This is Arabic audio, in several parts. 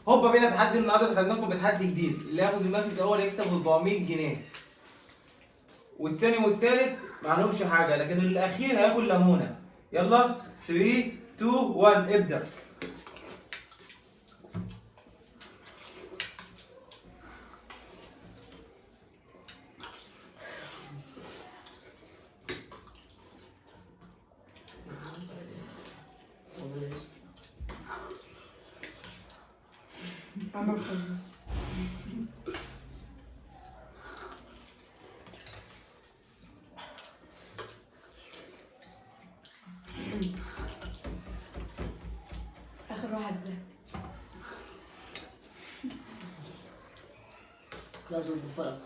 هوبا بينا تحدي النهارده، خلينا لكم بتحدي جديد. اللي ياخد المركز الاول يكسب 400 جنيه، والتاني والتالت معلهمش حاجه، لكن الاخير هياكل ليمونه. يلا 3 2 1 ابدا. عمر خلص. آخر واحد ده. لازم بفرق.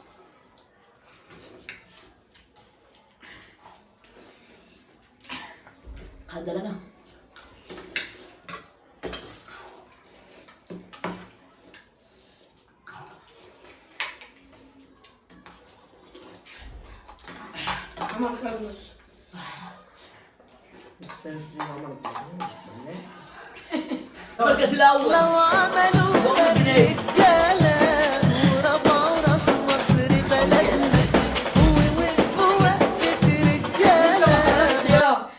هذا لنا. عمر خلص. المركز الأول. لو عملوا رجالة ورفعوا راس مصر بلدنا ووقفوا وقفة رجالة.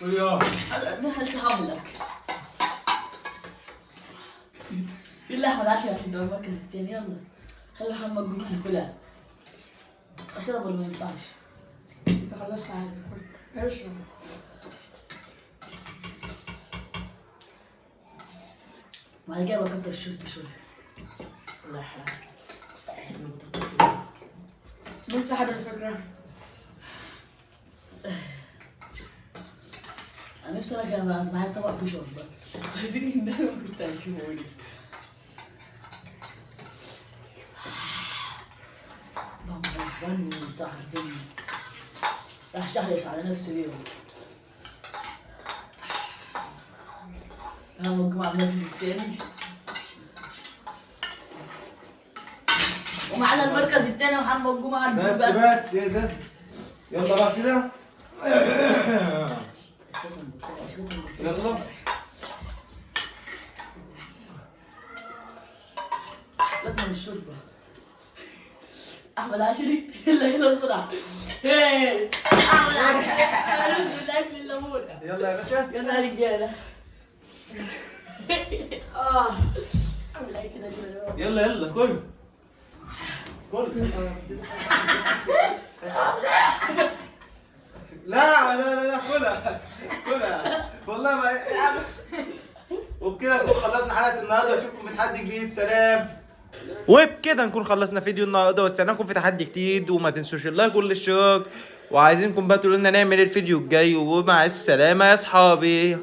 ويا نحن صحاب لك. يلا أحمد 10 عشان تبقى المركز الثاني. يلا خلي محمد جمعة كلها. أشرب ولا ما ينفعش؟ انت خلصت عادي. اشرب. بعد كده بكتر الشرطة شوية. الله يحرق. مين صاحب الفكرة؟ أنا نفسي أنا كان معايا طبق فيه شوربة. عايزين الناس كنت هنشوفوني. ماما عرفاني وأنت عارفيني. راح شهرس على نفسي بيهم. أنا والجماعة المركز التاني. ومعنا المركز التاني محمد جمعة بس البلبل. بس ايه ده؟ يلا بقى كده. يلا لازم الشوربة. أحمد عشري يلا يلا بسرعة. هاي أحمد عشري لازم الأكل الليمونة. يلا يا باشا. يلا يا رجالة. أعمل أي كده كده. يلا يلا كل كل. لا لا لا لا كلها كلها والله ما. وبكده نكون خلصنا حلقة النهارده، اشوفكم في تحدي جديد. سلام. وبكده نكون خلصنا فيديو النهارده، واستناكم في تحدي جديد، وما تنسوش اللايك والاشتراك، وعايزينكم بقى تقولوا لنا نعمل ايه الفيديو الجاي. ومع السلامة يا اصحابي.